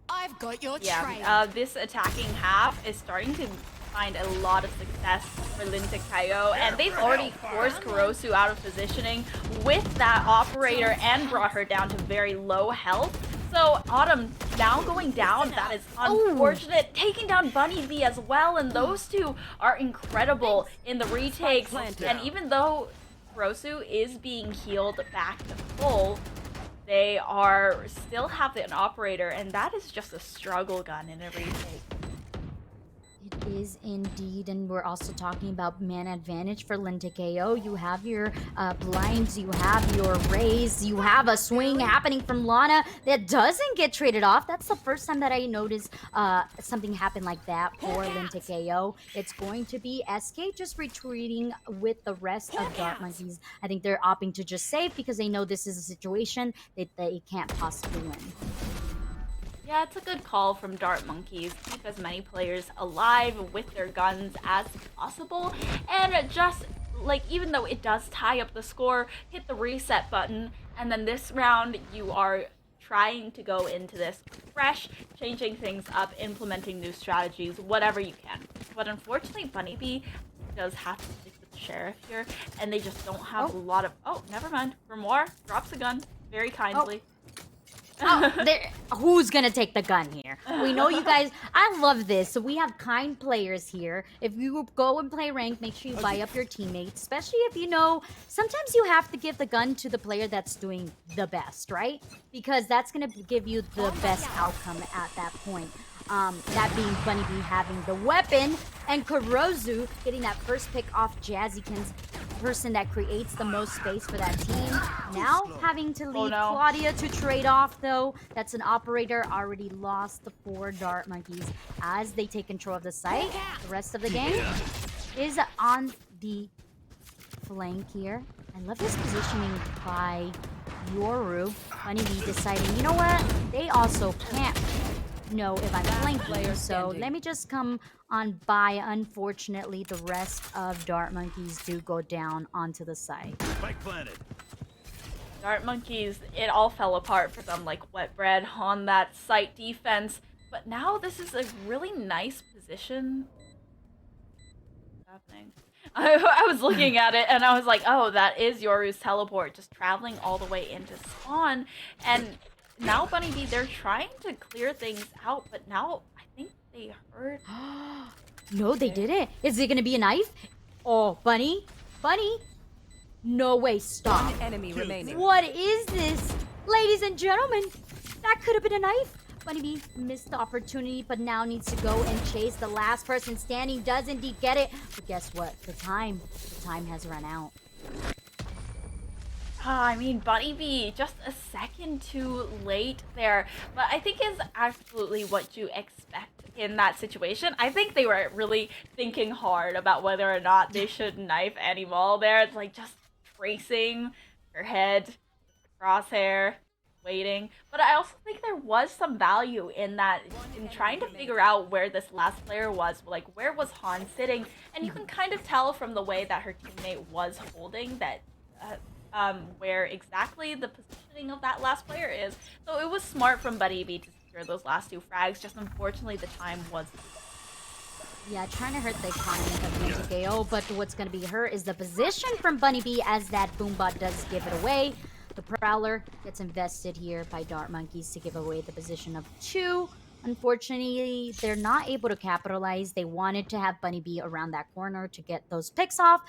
I've got your trail. Yeah, this attacking half is starting to find a lot of success for Linta Kaio, and they've already forced Kurosu out of positioning with that operator and brought her down to very low health. So Autumn now going down, that is unfortunate. Taking down Bunny V as well, and those two are incredible in the retakes. And even though Kurosu is being healed back to full, they are still have an operator, and that is just a struggle gun in a retake. It is indeed, and we're also talking about man advantage for Lintakeo. You have your blinds, you have your raise, you have a swing happening from Lana that doesn't get traded off. That's the first time that I noticed something happen like that for Lintakeo. It's going to be SK just retreating with the rest of Dart Monkeys. I think they're opting to just save because they know this is a situation that they can't possibly win. Yeah, it's a good call from Dart Monkeys. Keep as many players alive with their guns as possible. And just, like, even though it does tie up the score, hit the reset button. And then this round, you are trying to go into this fresh, changing things up, implementing new strategies, whatever you can. But unfortunately, Bunny Bee does have to stick with the Sheriff here. And they just don't have a lot of... Oh, never mind. For more, drops a gun very kindly. Who's gonna take the gun here? We know you guys. I love this. So we have kind players here. If you go and play rank, make sure you buy up your teammates, especially if you know sometimes you have to give the gun to the player that's doing the best, right? Because that's gonna give you the best outcome at that point. That being Bunny Bee having the weapon, and Kurozu getting that first pick off Jazzykins, person that creates the most space for that team. Now having to leave Claudia to trade off, though. That's an operator already lost the 4 Dart Monkeys as they take control of the site. The rest of the game is on the flank here. I love this positioning by Yoru. Bunny Bee deciding, you know what? They also can't know if I'm flanking, so let me just come on by. Unfortunately, the rest of Dart Monkeys do go down onto the site. Spike planted. Dart Monkeys, it all fell apart for them like wet bread on that site defense. But now this is a really nice position. What's happening? I was looking at it and I was like, oh, that is Yoru's teleport, just traveling all the way into spawn. And now Bunny Bee, they're trying to clear things out, but now I think they heard. No, they didn't. Is it gonna be a knife? Oh, Bunny? Bunny? No way, stop. One enemy remaining. What is this? Ladies and gentlemen, that could have been a knife. Bunny Bee missed the opportunity, but now needs to go and chase. The last person standing does indeed get it. But guess what? The time has run out. I mean, Bunny Bee, just a second too late there. But I think is absolutely what you expect in that situation. I think they were really thinking hard about whether or not they should knife Animal there. It's like just tracing her head, crosshair, waiting. But I also think there was some value in that, in trying to figure out where this last player was. Like, where was Han sitting? And you can kind of tell from the way that her teammate was holding that where exactly the positioning of that last player is. So it was smart from Bunny Bee to secure those last 2 frags, just unfortunately the time was... Yeah, trying to hurt the economy of Ninja, but what's going to be hurt is the position from Bunny Bee as that Boombot does give it away. The Prowler gets invested here by Dart Monkeys to give away the position of 2. Unfortunately, they're not able to capitalize. They wanted to have Bunny Bee around that corner to get those picks off,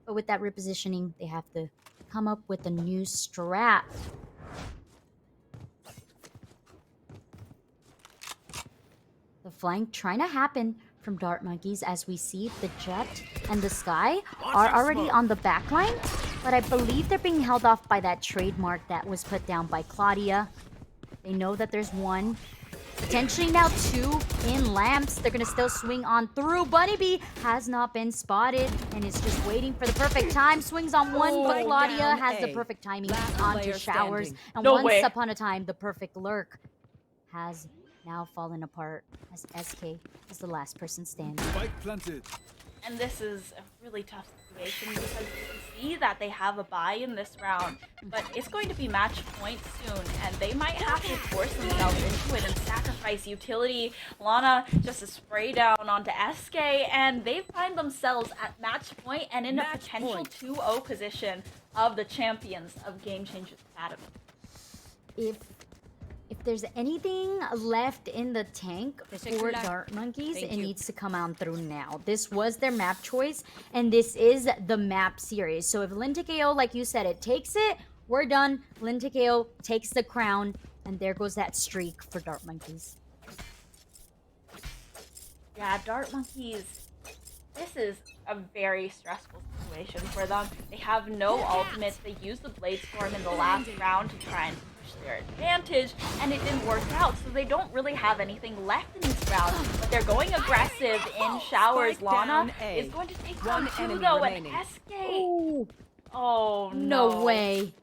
But with that repositioning, they have to come up with a new strat. The flank trying to happen from Dart Monkeys as we see the Jet and the Sky are already on the back line, but I believe they're being held off by that trademark that was put down by Claudia. They know that there's one, potentially now two in lamps. They're gonna still swing on through. Bunny Bee has not been spotted and is just waiting for the perfect time. Swings on one, but Claudia has the perfect timing onto Showers. And No once way. upon a time, the perfect lurk has now fallen apart as SK is the last person standing. Spike planted. And this is a really tough situation because you can see that they have a bye in this round, but it's going to be match point soon, and they might have to force themselves into it and sacrifice utility. Lana just a spray down onto SK, and they find themselves at match point and in a potential 2-0 position of the champions of Game Changers Academy. If there's anything left in the tank for Dart Monkeys, it needs to come on through now. This was their map choice, and this is the map series. So if Lintikeo, like you said, it takes it, we're done. Lintikeo takes the crown, and there goes that streak for Dart Monkeys. Yeah, Dart Monkeys, this is a very stressful situation for them. They have no ultimates. They used the Blade Storm in the last round to try and push their advantage, and it didn't work out, so they don't really have anything left in this round. But they're going aggressive in Showers. Lana is going to take down two, though, and SK. Oh, no way.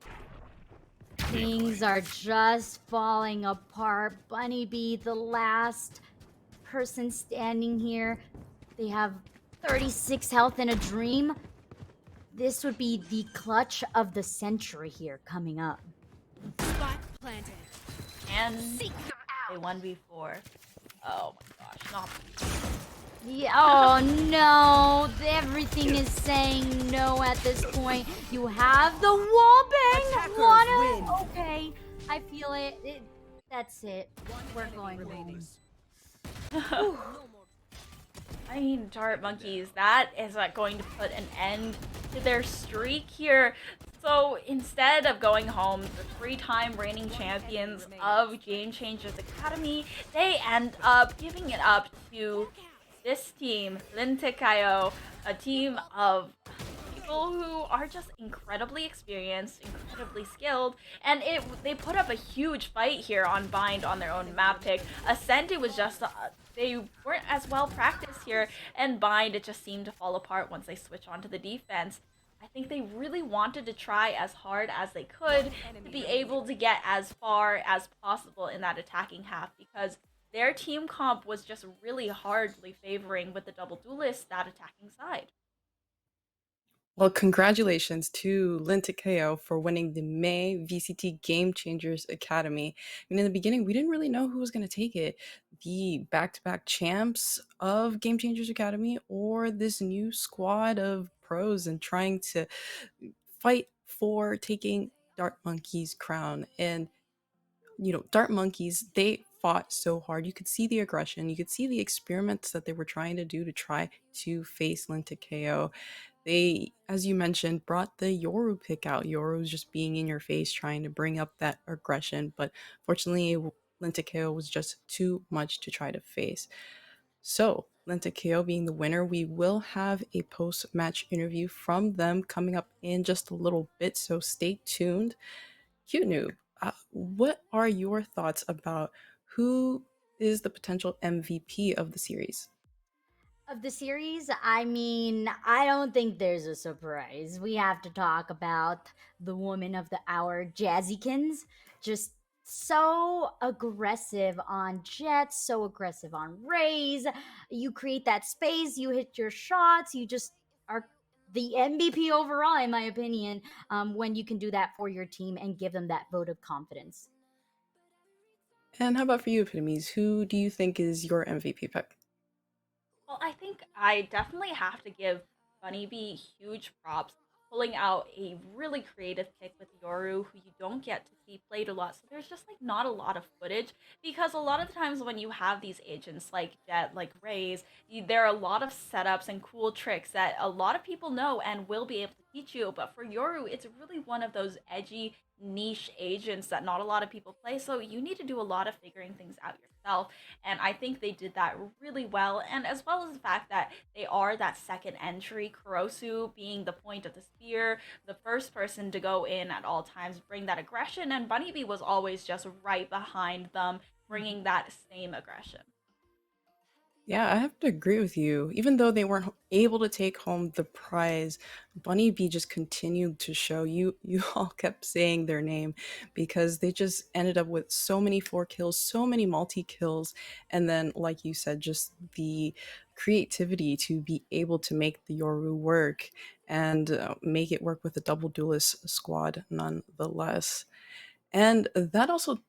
Things are just falling apart. Bunny Bee, the last person standing here. They have 36 health in a dream. This would be the clutch of the century here coming up. Spot planted. And they 1v4. Oh my gosh, not. Yeah, oh no, everything is saying no at this point. You have the wall bang, Lana. Okay, I feel it. That's it. We're going home. I mean, Dart Monkeys, that is going to put an end to their streak here. So instead of going home, the 3-time reigning champions of Game Changers Academy, they end up giving it up to this team, Lintikeo, a team of people who are just incredibly experienced, incredibly skilled, and they put up a huge fight here on Bind on their own map pick. Ascent, it was just they weren't as well practiced here, and Bind, it just seemed to fall apart once they switch onto the defense. I think they really wanted to try as hard as they could to be able to get as far as possible in that attacking half, because their team comp was just really hardly favoring with the double duelist that attacking side. Well, congratulations to Lintikeo for winning the May VCT Game Changers Academy. I mean, in the beginning, we didn't really know who was going to take it. The back-to-back champs of Game Changers Academy or this new squad of pros and trying to fight for taking Dart Monkey's crown. And, you know, Dart Monkeys, they fought so hard. You could see the aggression. You could see the experiments that they were trying to do to try to face Lintikeo. They, as you mentioned, brought the Yoru pick out. Yoru's just being in your face, trying to bring up that aggression, but fortunately, Lintikeo was just too much to try to face. So, Lintikeo being the winner, we will have a post-match interview from them coming up in just a little bit, so stay tuned. Cute Noob, what are your thoughts about who is the potential MVP of the series? Of the series, I mean, I don't think there's a surprise. We have to talk about the woman of the hour, Jazzykins. Just so aggressive on Jets, so aggressive on Rays. You create that space, you hit your shots, you just are the MVP overall, in my opinion, when you can do that for your team and give them that vote of confidence. And how about for you, Epitomes? Who do you think is your MVP pick? Well, I think I definitely have to give Bunny Bee huge props. pulling out a really creative pick with Yoru, who you don't get to see played a lot. So there's just like not a lot of footage because a lot of the times when you have these agents like Jet, like Rays, there are a lot of setups and cool tricks that a lot of people know and will be able to teach you. But for Yoru, it's really one of those edgy niche agents that not a lot of people play. So you need to do a lot of figuring things out yourself. And I think they did that really well. And as well as the fact that they are that second entry, Kurosu being the point of the spear, the first person to go in at all times, bring that aggression. And Bunny Bee was always just right behind them, bringing that same aggression. Yeah, I have to agree with you. Even though they weren't able to take home the prize, Bunny Bee just continued to show you. You all kept saying their name because they just ended up with so many 4 kills, so many multi kills, and then, like you said, just the creativity to be able to make the Yoru work and make it work with a double duelist squad, nonetheless. And that also,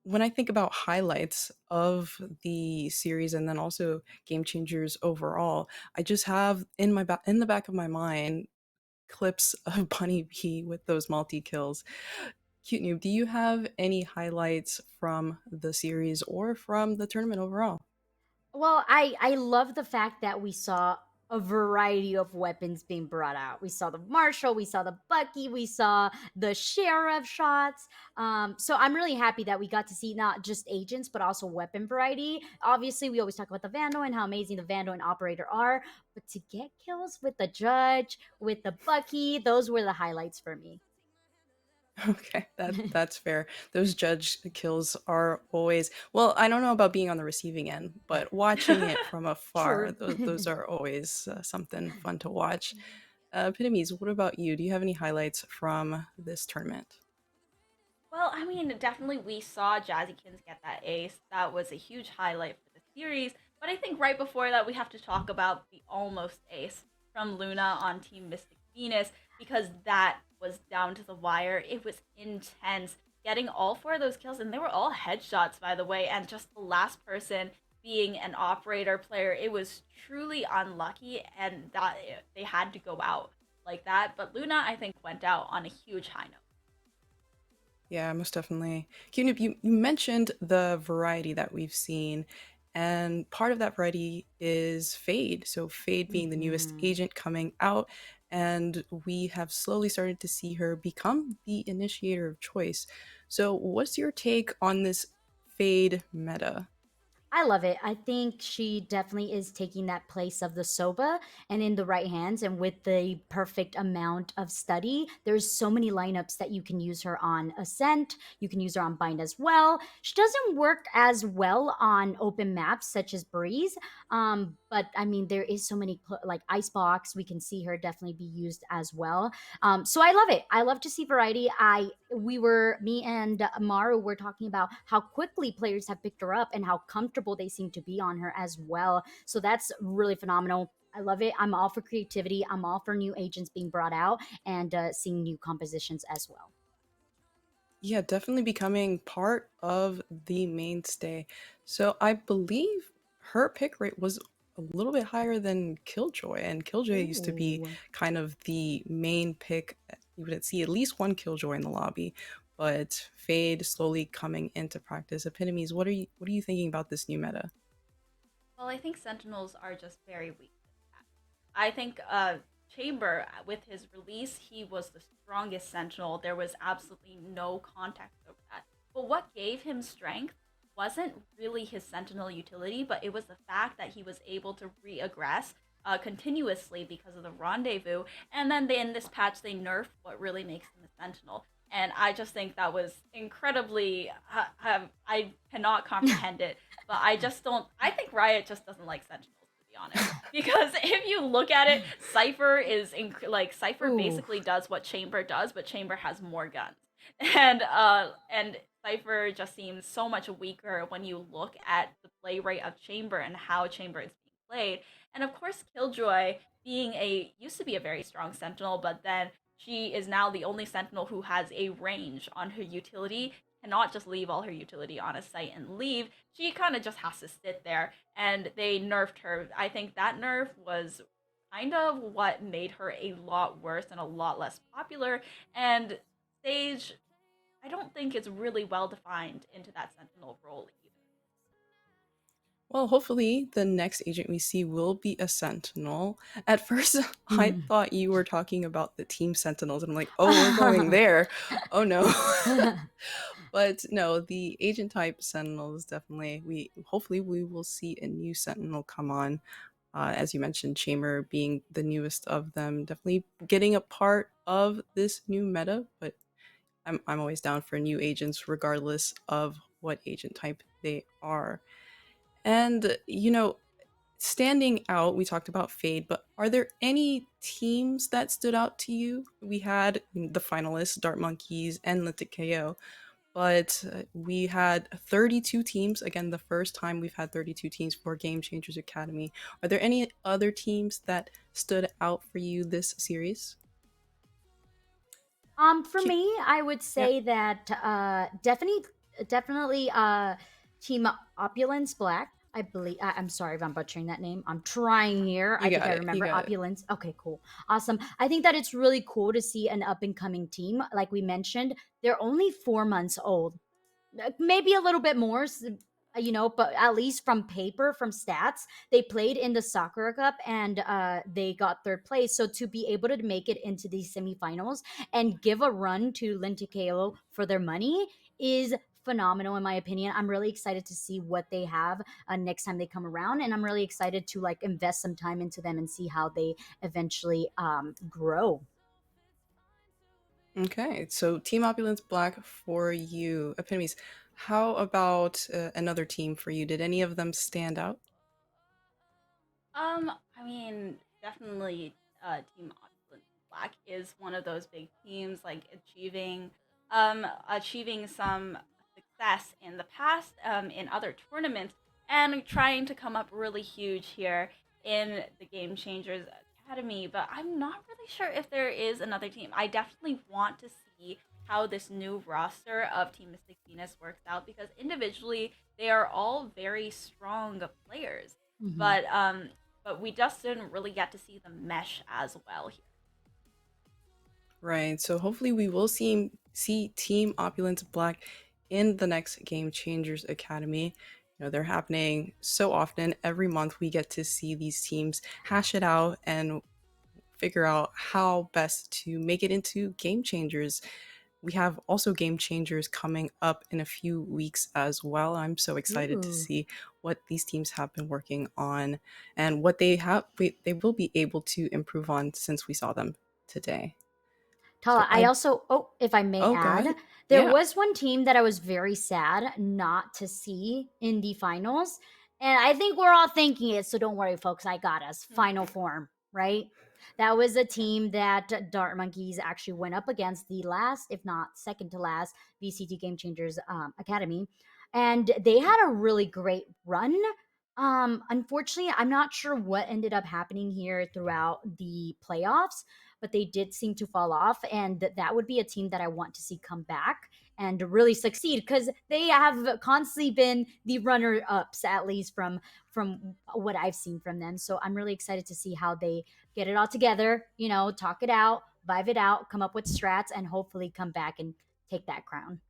when I think about highlights of the series and then also game changers overall, I just have in the back of my mind clips of Bunny B with those multi kills. Cute Noob, do you have any highlights from the series or from the tournament overall? Well, I love the fact that we saw a variety of weapons being brought out. We saw the Marshall, we saw the Bucky, we saw the Sheriff shots. So I'm really happy that we got to see not just agents but also weapon variety. Obviously, we always talk about the Vandal and how amazing the Vandal and Operator are, but to get kills with the Judge, with the Bucky, those were the highlights for me. Okay, that's fair. Those judge kills are always, well, I don't know about being on the receiving end, but watching it from afar, True. those are always something fun to watch. Epitomes, what about you? Do you have any highlights from this tournament? Well, I mean, definitely we saw Jazzykins get that ace. That was a huge highlight for the series. But I think right before that, we have to talk about the almost ace from Luna on Team Mystic Venus because that was down to the wire. It was intense. Getting all 4 of those kills, and they were all headshots, by the way, and just the last person being an operator player, it was truly unlucky, and that they had to go out like that. But Luna, I think, went out on a huge high note. Yeah, most definitely. Cunip, you mentioned the variety that we've seen, and part of that variety is Fade. So, Fade being the newest Mhm. agent coming out, and we have slowly started to see her become the initiator of choice. So, what's your take on this Fade meta? I love it. I think she definitely is taking that place of the Soba and in the right hands and with the perfect amount of study. There's so many lineups that you can use her on Ascent. You can use her on Bind as well. She doesn't work as well on open maps such as Breeze. But I mean, there is so many like Icebox. We can see her definitely be used as well. So I love it. I love to see variety. Me and Maru were talking about how quickly players have picked her up and how comfortable they seem to be on her as well. So that's really phenomenal. I love it. I'm all for creativity. I'm all for new agents being brought out and seeing new compositions as well. Yeah, definitely becoming part of the mainstay. So I believe her pick rate was a little bit higher than Killjoy, and Killjoy used to be Ooh. kind of the main pick. You would see at least one Killjoy in the lobby, but Fade slowly coming into practice. Epitomes, what are you thinking about this new meta? Well, I think Sentinels are just very weak with that. I think Chamber, with his release, he was the strongest Sentinel. There was absolutely no context over that. But what gave him strength wasn't really his Sentinel utility, but it was the fact that he was able to re-aggress continuously because of the rendezvous. And then in this patch, they nerfed what really makes him a Sentinel. And I just think that was incredibly. I cannot comprehend it, but I just don't. I think Riot just doesn't like Sentinels, to be honest. Because if you look at it, Cypher is like Cypher Ooh. basically does what Chamber does, but Chamber has more guns, and Cypher just seems so much weaker when you look at the play rate of Chamber and how Chamber is being played. And of course, Killjoy being a used to be a very strong Sentinel, but then she is now the only Sentinel who has a range on her utility, cannot just leave all her utility on a site and leave. She kind of just has to sit there, and they nerfed her. I think that nerf was kind of what made her a lot worse and a lot less popular. And Sage, I don't think it's really well defined into that Sentinel role either. Well, hopefully the next agent we see will be a Sentinel. At first, I Mhm. thought you were talking about the Team Sentinels, and I'm like, oh, we're going there. Oh no. But no, the agent type Sentinels definitely. We hopefully we will see a new Sentinel come on. As you mentioned, Chamber being the newest of them, definitely getting a part of this new meta. But I'm always down for new agents, regardless of what agent type they are. And standing out, we talked about Fade, but are there any teams that stood out to you? We had the finalists, Dart Monkeys and Lintic KO, but we had 32 teams. Again, the first time we've had 32 teams for Game Changers Academy. Are there any other teams that stood out for you this series? For me, I would Yeah, say that definitely Team Opulence Black. I believe I'm sorry if I'm butchering that name. I'm trying here. I you think got I it. You remember got it. Opulence. Okay, cool. Awesome. I think that it's really cool to see an up and coming team. Like we mentioned, they're only 4 months old, maybe a little bit more, but at least from paper, from stats, they played in the Sakura Cup and they got third place. So to be able to make it into these semifinals and give a run to Lin TKO for their money is phenomenal in my opinion. I'm really excited to see what they have next time they come around, and I'm really excited to like invest some time into them and see how they eventually grow. Okay, so Team Opulence Black for you. Epitomes, how about another team for you? Did any of them stand out? I mean, definitely, Team Opulent Black is one of those big teams, like achieving some success in the past, in other tournaments, and trying to come up really huge here in the Game Changers Academy. But I'm not really sure if there is another team. I definitely want to see how this new roster of Team Mystic Venus works out because individually they are all very strong players. Mhm. But we just didn't really get to see them mesh as well here. Right. So hopefully we will see Team Opulence Black in the next Game Changers Academy. They're happening so often. Every month we get to see these teams hash it out and figure out how best to make it into Game Changers. We have also Game Changers coming up in a few weeks as well. I'm so excited to Ooh. see what these teams have been working on and what they will be able to improve on since we saw them today. So Tala, I also, oh, if I may go add, ahead. there Yeah. was one team that I was very sad not to see in the finals. And I think we're all thinking it. So don't worry, folks. I got us. Final form, right? That was a team that Dart Monkeys actually went up against the last, if not second to last, VCT Game Changers Academy. And they had a really great run. Unfortunately, I'm not sure what ended up happening here throughout the playoffs, but they did seem to fall off. And that would be a team that I want to see come back and really succeed because they have constantly been the runner ups, at least from what I've seen from them. So I'm really excited to see how they get it all together, talk it out, vibe it out, come up with strats, and hopefully come back and take that crown.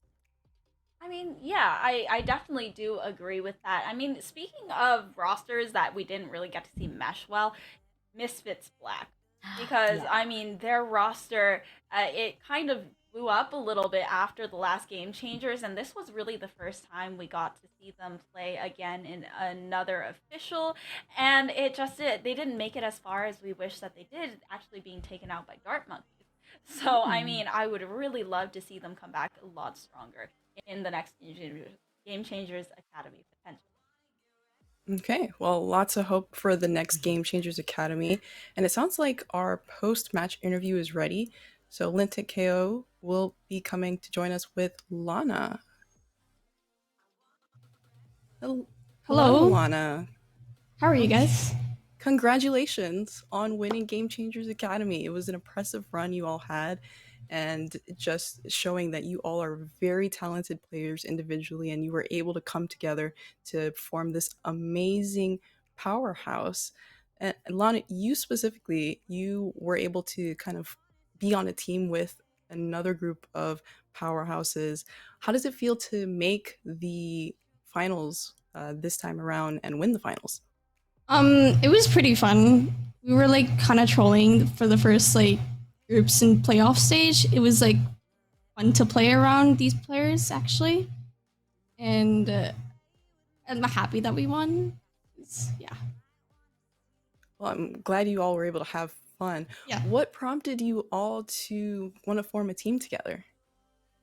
I mean, yeah, I definitely do agree with that. I mean, speaking of rosters that we didn't really get to see mesh well, Misfits Black. Because, Yeah. I mean, their roster, it kind of blew up a little bit after the last Game Changers, and this was really the first time we got to see them play again in another official, and they didn't make it as far as we wish that they did, actually being taken out by Dart Monkeys. So, I Hmm. mean, I would really love to see them come back a lot stronger in the next Game Changers Academy, potentially. Okay. Well, lots of hope for the next Game Changers Academy. And it sounds like our post match interview is ready. So Lintic KO will be coming to join us with Lana. Hello, Hello. Lana. How are you Um, guys? Congratulations on winning Game Changers Academy. It was an impressive run you all had, and just showing that you all are very talented players individually, and you were able to come together to form this amazing powerhouse. And Lana, you specifically, you were able to kind of be on a team with another group of powerhouses. How does it feel to make the finals this time around and win the finals? It was pretty fun. We were like kind of trolling for the first like groups and playoff stage. It was like fun to play around these players actually, and I'm happy that we won. Yeah, Well, I'm glad you all were able to have fun. yeah. What prompted you all to want to form a team together?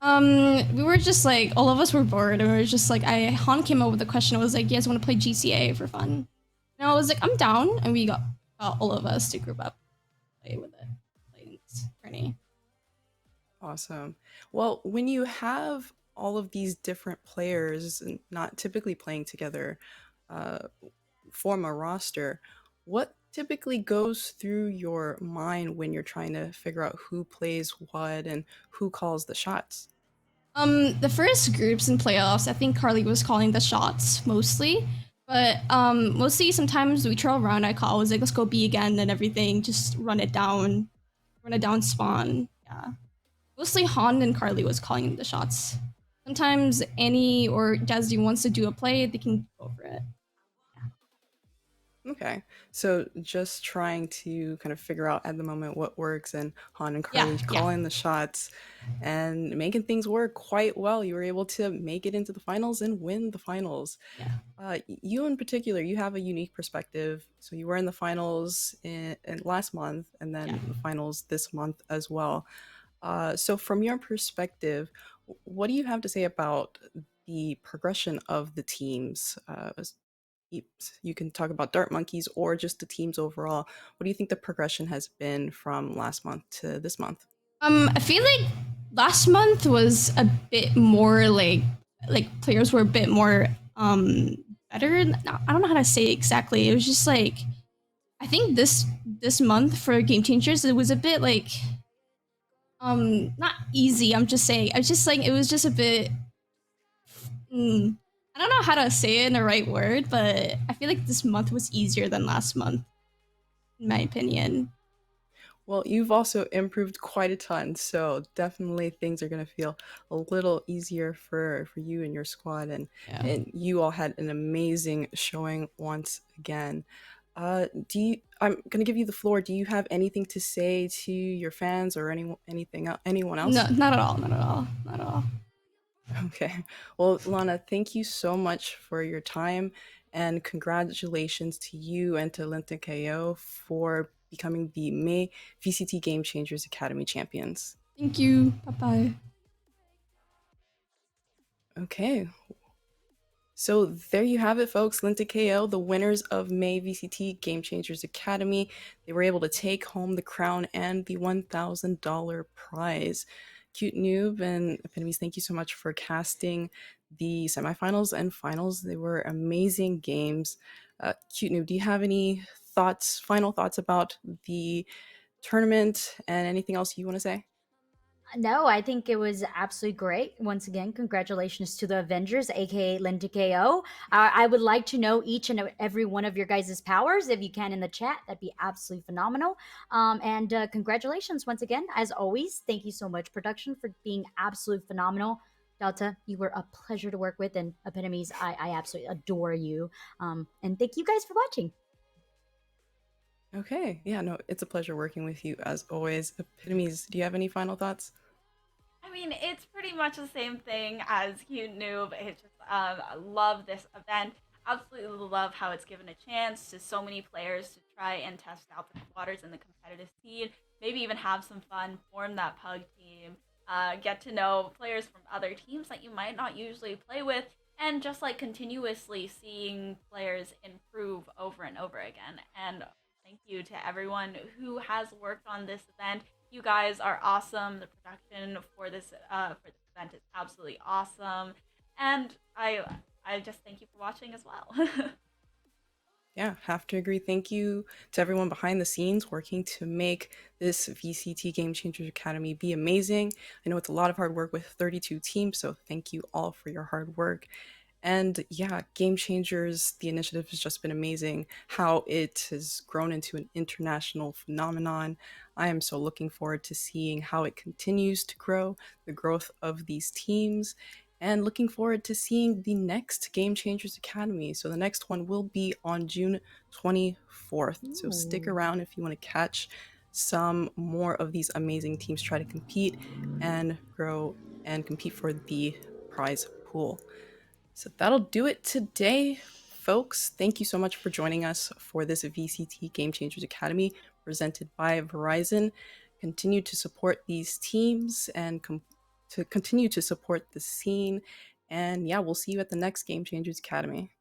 We were just like all of us were bored, and we were just like, Han came up with a question. It was like, "You guys want to play GCA for fun?" And I was like, "I'm down," and we got all of us to group up, play with it, play this tourney. Awesome. Well, when you have all of these different players not typically playing together, uh, form a roster, what typically goes through your mind when you're trying to figure out who plays what and who calls the shots? The first groups and playoffs, I think Carly was calling the shots mostly, but mostly sometimes we trail around. I was like, let's go B again and everything, just run it down spawn. Yeah, mostly Han and Carly was calling the shots. Sometimes Annie or Jazzy wants to do a play, they can go for it. Okay. So just trying to kind of figure out at the moment what works and Han and Yeah, Carly yeah, calling the shots and making things work quite well. You were able to make it into the finals and win the finals. yeah, You in particular, you have a unique perspective. So you were in the finals in last month and yeah. then the finals this month as well. So from your perspective, what do you have to say about the progression of the teams? You can talk about Dart Monkeys or just the teams overall. What do you think the progression has been from last month to this month? I feel like last month was a bit more like players were a bit more better. I don't know how to say it exactly. It was just like I think this month for Game Changers it was a bit like not easy. I'm just saying. I was just like it was just a bit. Mm, I don't know how to say it in the right word, but I feel like this month was easier than last month, in my opinion. Well, you've also improved quite a ton, so definitely things are going to feel a little easier for you and your squad, Yeah. and you all had an amazing showing once again. Do you? I'm going to give you the floor. Do you have anything to say to your fans or anyone No, else? not at all. Not at all. Not at all. Okay. Well, Lana, thank you so much for your time and congratulations to you and to Linton KO for becoming the May VCT Game Changers Academy champions. Thank you. Bye bye. Okay. So there you have it, folks. Linton KO, the winners of May VCT Game Changers Academy. They were able to take home the crown and the $1,000 prize. Cute Noob and Epitomes, thank you so much for casting the semifinals and finals. They were amazing games. Cute Noob, do you have any final thoughts about the tournament and anything else you want to say? No, I think it was absolutely great. Once again, congratulations to the Avengers, aka Linda KO. I would like to know each and every one of your guys' powers. If you can in the chat, that'd be absolutely phenomenal. And congratulations once again. As always, thank you so much, production, for being absolutely phenomenal. Delta, you were a pleasure to work with, and Epitomes, I absolutely adore you. And thank you guys for watching. Okay. Yeah, no, it's a pleasure working with you as always. Epitomes, do you have any final thoughts? I mean, it's pretty much the same thing as Cute Noob. It's just, I love this event. Absolutely love how it's given a chance to so many players to try and test out the waters in the competitive scene. Maybe even have some fun, form that pug team, get to know players from other teams that you might not usually play with, and just like continuously seeing players improve over and over again. And thank you to everyone who has worked on this event. You guys are awesome. The production for this event is absolutely awesome, and I just thank you for watching as well. Yeah, have to agree. Thank you to everyone behind the scenes working to make this VCT Game Changers Academy be amazing. I know it's a lot of hard work with 32 teams, so thank you all for your hard work. And yeah, Game Changers, the initiative has just been amazing. How it has grown into an international phenomenon. I am so looking forward to seeing how it continues to grow, the growth of these teams, and looking forward to seeing the next Game Changers Academy. So the next one will be on June 24th. So stick Ooh. around if you want to catch some more of these amazing teams try to compete and grow and compete for the prize pool. So that'll do it today, folks. Thank you so much for joining us for this VCT Game Changers Academy presented by Verizon. Continue to support these teams and to continue to support the scene. And yeah, we'll see you at the next Game Changers Academy.